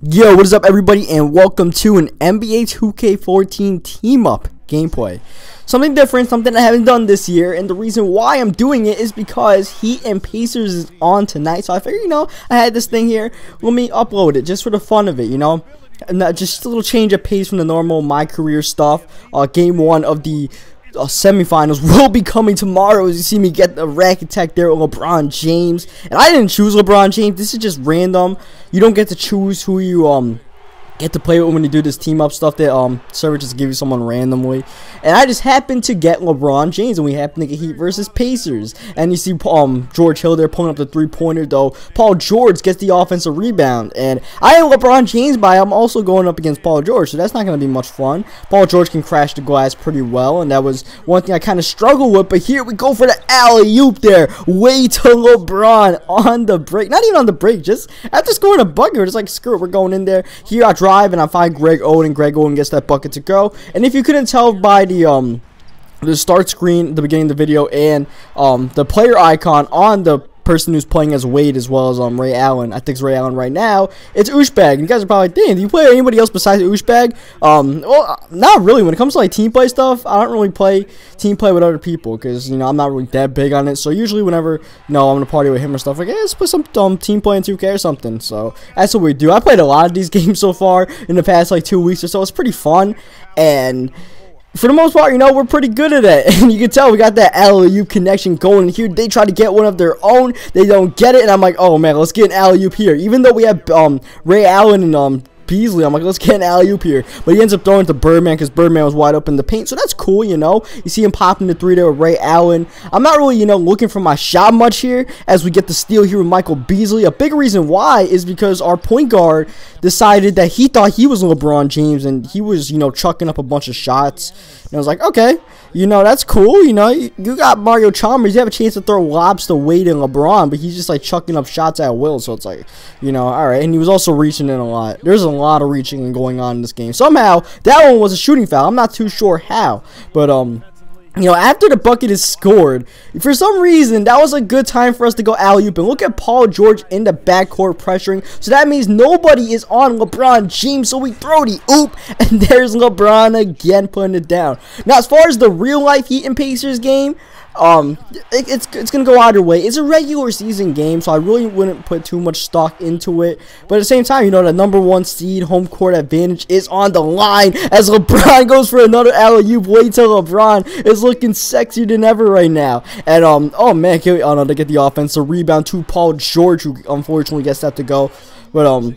Yo, what is up everybody, and welcome to an NBA 2K14 team up gameplay. Something different, something I haven't done this year, and the reason why I'm doing it is because Heat and Pacers is on tonight. So I figured, I had this thing here, let me upload it just for the fun of it, and just a little change of pace from the normal my career stuff. Game 1 of the semifinals will be coming tomorrow, as you see me get the rack attack there with LeBron James. And I didn't choose LeBron James, this is just random. You don't get to choose who you get to play with when you do this team up stuff. That server just give you someone randomly, and I just happened to get LeBron James, and we happen to get Heat versus Pacers. And you see George Hill there pulling up the 3-pointer, though Paul George gets the offensive rebound, and I have LeBron James I'm also going up against Paul George, so that's not going to be much fun. Paul George can crash the glass pretty well, and that was one thing I kind of struggled with. But here we go for the alley-oop there, way to LeBron on the break, not even on the break, just after scoring a bucket, we're just like, screw it, we're going in there. Here I drive and I find Greg Oden. Greg Oden gets that bucket to go. And if you couldn't tell by the start screen at the beginning of the video and the player icon on the person who's playing as Wade, as well as Ray Allen, I think it's Ray Allen right now, it's Ousbag. And you guys are probably like, damn, do you play anybody else besides Ousbag? Well, not really. When it comes to like team play stuff, I don't really play team play with other people, because I'm not really that big on it. So usually whenever I'm gonna party with him or stuff, like, hey, let's put some team play in 2K or something. So that's what we do. I played a lot of these games so far in the past like 2 weeks or so. It's pretty fun, and for the most part, we're pretty good at it. And you can tell we got that alley-oop connection going here. They try to get one of their own. They don't get it. And I'm like, oh, man, let's get an alley-oop here. Even though we have Ray Allen and Beasley, I'm like, let's get an alley-oop here. But he ends up throwing it to Birdman, because Birdman was wide open in the paint. So that's cool, You see him popping the 3 there with Ray Allen. I'm not really, looking for my shot much here, as we get the steal here with Michael Beasley. A big reason why is because our point guard decided that he thought he was LeBron James, and he was, chucking up a bunch of shots. And I was like, okay, that's cool. You got Mario Chalmers. You have a chance to throw lobs to Wade and LeBron, but he's just like chucking up shots at will. So it's like, all right. And he was also reaching in a lot. There's a lot of reaching and going on in this game. Somehow that one was a shooting foul. I'm not too sure how, but after the bucket is scored, for some reason, that was a good time for us to go alley-oop. And look at Paul George in the backcourt pressuring. So that means nobody is on LeBron James. So we throw the oop, and there's LeBron again putting it down. Now, as far as the real-life Heat and Pacers game, it's gonna go either way. It's a regular season game, so I really wouldn't put too much stock into it. But at the same time, the number 1 seed home court advantage is on the line, as LeBron goes for another alley-oop. Wait till LeBron is looking sexier than ever right now. And oh man, they get the offensive rebound to Paul George, who unfortunately gets that to go. But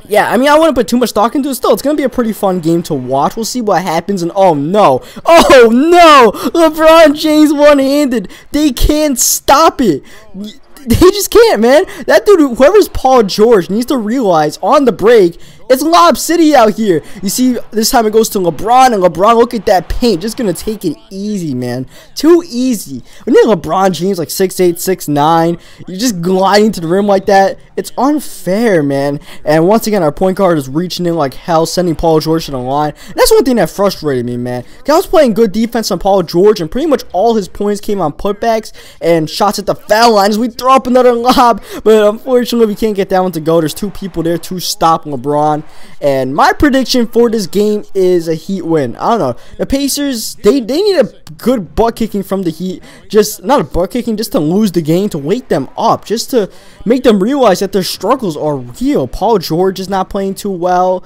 yeah, I wouldn't put too much stock into it. Still, it's going to be a pretty fun game to watch. We'll see what happens. And oh no, LeBron James one-handed. They can't stop it. They just can't, man. That dude, whoever's Paul George, needs to realize on the break, it's Lob City out here. You see, this time it goes to LeBron, and LeBron, look at that paint. Just going to take it easy, man. Too easy. When you're LeBron James, like 6'8", 6'9", you're just gliding to the rim like that. It's unfair, man. And once again, our point guard is reaching in like hell, sending Paul George to the line. And that's one thing that frustrated me, man. I was playing good defense on Paul George, and pretty much all his points came on putbacks and shots at the foul line as we throw up another lob. But unfortunately, we can't get that one to go. There's 2 people there to stop LeBron. And my prediction for this game is a Heat win. I don't know. The Pacers, they need a good butt kicking from the Heat. Just, not a butt kicking, just to lose the game, to wake them up. Just to make them realize that their struggles are real. Paul George is not playing too well.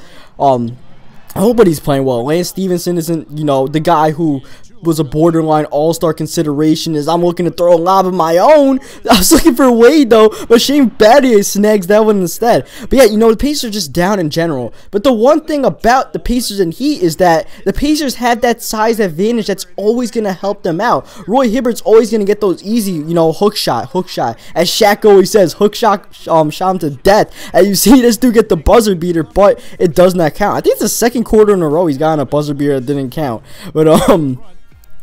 Nobody's playing well. Lance Stevenson isn't, the guy who was a borderline all-star consideration. As I'm looking to throw a lob of my own. I was looking for Wade, though, but Shane Battier snags that one instead. But yeah, the Pacers are just down in general. But the one thing about the Pacers and Heat is that the Pacers have that size advantage that's always going to help them out. Roy Hibbert's always going to get those easy, hook shot. As Shaq always says, hook shot, shot him to death. And you see this dude get the buzzer beater, but it does not count. I think it's the second quarter in a row he's gotten a buzzer beater that didn't count. But,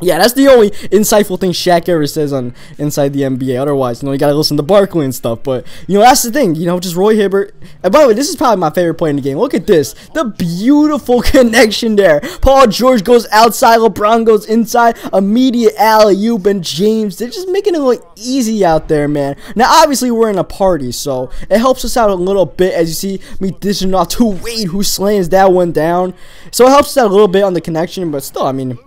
Yeah, that's the only insightful thing Shaq ever says on Inside the NBA. Otherwise, you gotta listen to Barkley and stuff. But, that's the thing. Just Roy Hibbert. And by the way, this is probably my favorite play in the game. Look at this. The beautiful connection there. Paul George goes outside. LeBron goes inside. Immediate alley-oop, and James. They're just making it look easy out there, man. Now, obviously, we're in a party, so it helps us out a little bit. As you see me dishing off to Wade, who slams that one down. So it helps us out a little bit on the connection. But still, I mean,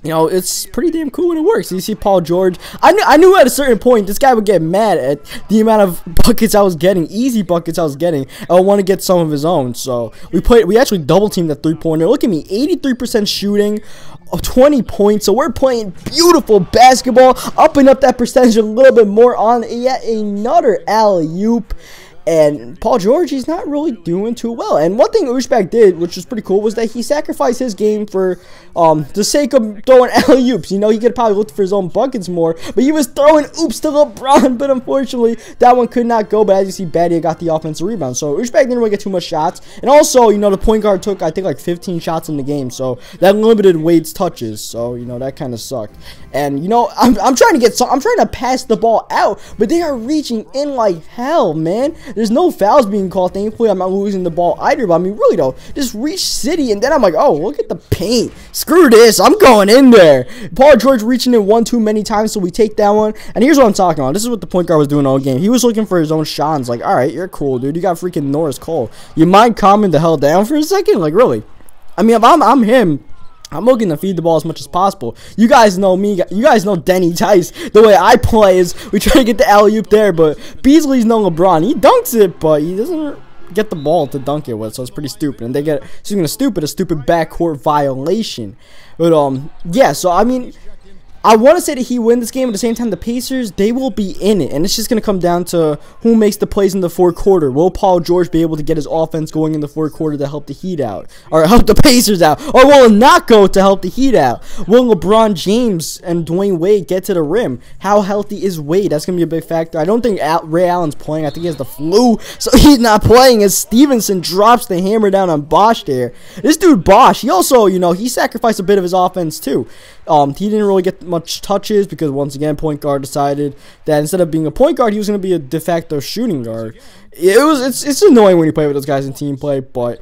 it's pretty damn cool when it works. You see Paul George. I knew at a certain point this guy would get mad at the amount of buckets I was getting, easy buckets I was getting. I would want to get some of his own. So we actually double teamed that 3-pointer. Look at me, 83% shooting, 20 points. So we're playing beautiful basketball, upping up that percentage a little bit more on yet another alley-oop. And Paul George, he's not really doing too well. And one thing Ushbek did, which was pretty cool, was that he sacrificed his game for the sake of throwing alley-oops. He could probably look for his own buckets more, but he was throwing oops to LeBron. But unfortunately, that one could not go. But as you see, Badia got the offensive rebound. So Ushbek didn't really get too much shots. And also, the point guard took, I think, like 15 shots in the game. So that limited Wade's touches. So, that kind of sucked. And, I'm trying to pass the ball out, but they are reaching in like hell, man. There's no fouls being called. Thankfully, I'm not losing the ball either. But I mean, really though, just reach city, and then I'm like, oh, look at the paint. Screw this. I'm going in there. Paul George reaching in one too many times, so we take that one. And here's what I'm talking about. This is what the point guard was doing all game. He was looking for his own shot. It's like, all right, you're cool, dude. You got freaking Norris Cole. You mind calming the hell down for a second? Like, really? I mean, if I'm him, I'm looking to feed the ball as much as possible. You guys know me. You guys know Denny Tice. The way I play is we try to get the alley-oop there, but Beasley's no LeBron. He dunks it, but he doesn't get the ball to dunk it with, so it's pretty stupid. And they get, speaking of stupid, a stupid backcourt violation. But, yeah, so, I mean, I want to say that he win this game. At the same time, the Pacers, they will be in it. And it's just going to come down to who makes the plays in the fourth quarter. Will Paul George be able to get his offense going in the fourth quarter to help the Heat out? Or help the Pacers out? Or will it not go to help the Heat out? Will LeBron James and Dwayne Wade get to the rim? How healthy is Wade? That's going to be a big factor. I don't think Ray Allen's playing. I think he has the flu, so he's not playing. As Stevenson drops the hammer down on Bosch there. This dude Bosch, he also, he sacrificed a bit of his offense too. He didn't really get much touches because, once again, point guard decided that instead of being a point guard, he was going to be a de facto shooting guard. It's annoying when you play with those guys in team play, but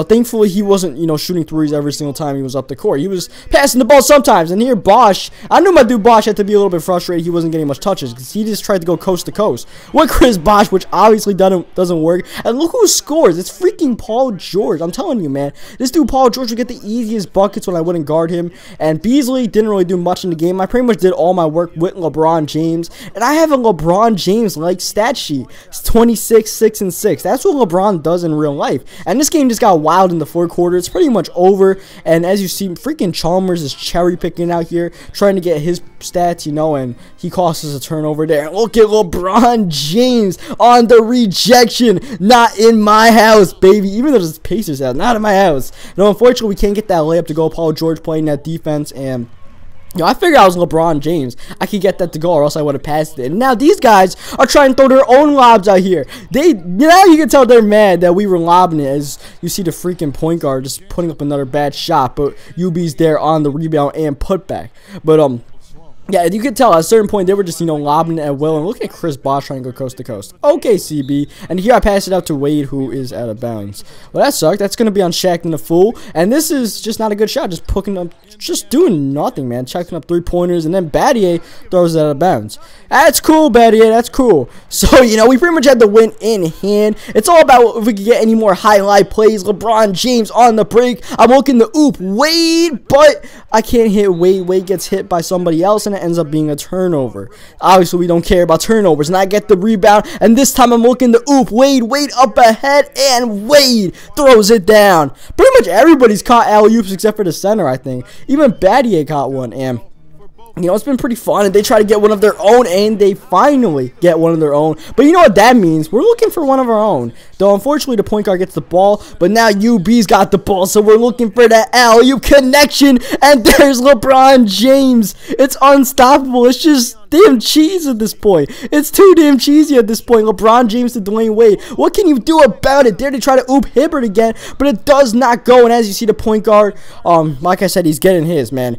thankfully he wasn't shooting threes every single time he was up the court. He was passing the ball sometimes, and here Bosch, I knew my dude Bosch had to be a little bit frustrated he wasn't getting much touches because he just tried to go coast to coast with Chris Bosch, which obviously doesn't work. And look who scores! It's freaking Paul George. I'm telling you, man, this dude Paul George would get the easiest buckets when I wouldn't guard him. And Beasley didn't really do much in the game. I pretty much did all my work with LeBron James, and I have a LeBron James like stat sheet. It's 26. 6 and 6. That's what LeBron does in real life. And this game just got wild in the fourth quarter. It's pretty much over. And as you see, freaking Chalmers is cherry picking out here, trying to get his stats, and he causes a turnover there. Look at LeBron James on the rejection. Not in my house, baby. Even though it's Pacers house, not in my house. No, unfortunately, we can't get that layup to go. Paul George playing that defense, and I figured I was LeBron James. I could get that to go, or else I would have passed it. And now these guys are trying to throw their own lobs out here. Now you can tell they're mad that we were lobbing it, as you see the freaking point guard just putting up another bad shot. But UB's there on the rebound and putback. But yeah, you could tell at a certain point they were just, lobbing it at will. And look at Chris Bosch trying to go coast to coast. Okay, CB. And here I pass it out to Wade, who is out of bounds. Well, that sucked. That's going to be on Shaq and the fool. And this is just not a good shot. Just picking up, just doing nothing, man. Checking up 3-pointers. And then Badia throws it out of bounds. That's cool, Badia. That's cool. So, we pretty much had the win in hand. It's all about if we can get any more highlight plays. LeBron James on the break. I'm looking to oop Wade, but I can't hit Wade. Wade gets hit by somebody else, and it ends up being a turnover. Obviously, we don't care about turnovers, and I get the rebound, and this time I'm looking to oop Wade up ahead, and Wade throws it down. Pretty much everybody's caught alley-oops except for the center, I think. Even Badia caught one, and it's been pretty fun, and they try to get one of their own, and they finally get one of their own. But you know what that means? We're looking for one of our own. Though, unfortunately, the point guard gets the ball, but now UB's got the ball, so we're looking for that alley-oop connection, and there's LeBron James. It's unstoppable. It's just damn cheese at this point. It's too damn cheesy at this point. LeBron James to Dwayne Wade. What can you do about it? There to try to oop Hibbert again, but it does not go. And as you see, the point guard, like I said, he's getting his, man.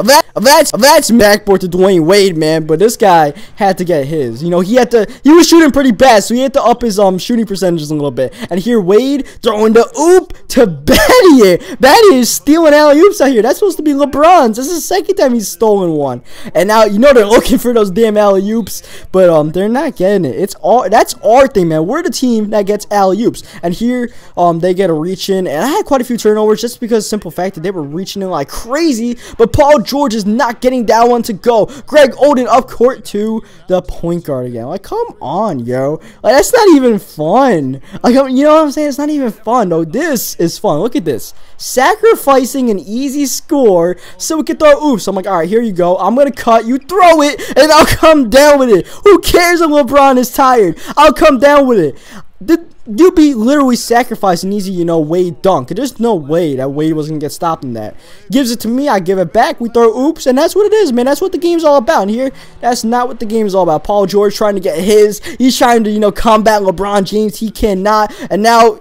That's backboard to Dwayne Wade, man. But this guy had to get his. You know, he was shooting pretty bad, so he had to up his shooting percentages a little bit. And here Wade throwing the oop to Batty. Batty is stealing alley-oops out here. That's supposed to be LeBron's. This is the second time he's stolen one. And now you know they're looking for those damn alley-oops, but they're not getting it. That's our thing, man. We're the team that gets alley-oops. And here they get a reach in, and I had quite a few turnovers just because simple fact that they were reaching in like crazy. But Paul George is not getting that one to go. Greg Oden up court to the point guard again. Like, come on, yo. Like, that's not even fun. Like, you know what I'm saying? It's not even fun, though. This is fun. Look at this. Sacrificing an easy score so we can throw oops. I'm like, all right, here you go. I'm going to cut. You throw it, and I'll come down with it. Who cares if LeBron is tired? I'll come down with it. You'd be literally sacrificing easy, you know, Wade dunk. There's no way that Wade was going to get stopped in that. Gives it to me, I give it back, we throw oops, and that's what it is, man. That's what the game's all about. And here, that's not what the game is all about. Paul George trying to get his. He's trying to, you know, combat LeBron James. He cannot. And now,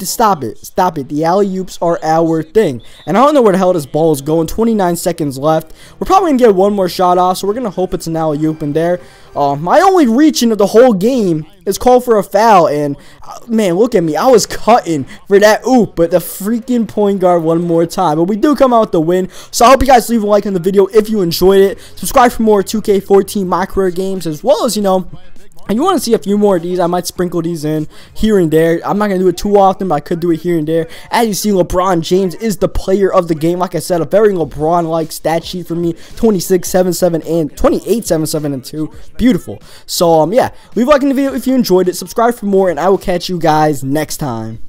stop it. Stop it. The alley-oops are our thing. And I don't know where the hell this ball is going. 29 seconds left. We're probably going to get one more shot off, so we're going to hope it's an alley-oop in there. My only reaching of the whole game is called for a foul, and man, look at me. I was cutting for that oop, but the freaking point guard one more time. But we do come out with the win, so I hope you guys leave a like on the video if you enjoyed it. Subscribe for more 2K14 My Career games, as well as, you know, and you want to see a few more of these, I might sprinkle these in here and there. I'm not going to do it too often, but I could do it here and there. As you see, LeBron James is the player of the game. Like I said, a very LeBron-like stat sheet for me. 26, 7, 7, and 28, 7, 7, and 2. Beautiful. So, yeah, leave a like in the video if you enjoyed it. Subscribe for more, and I will catch you guys next time.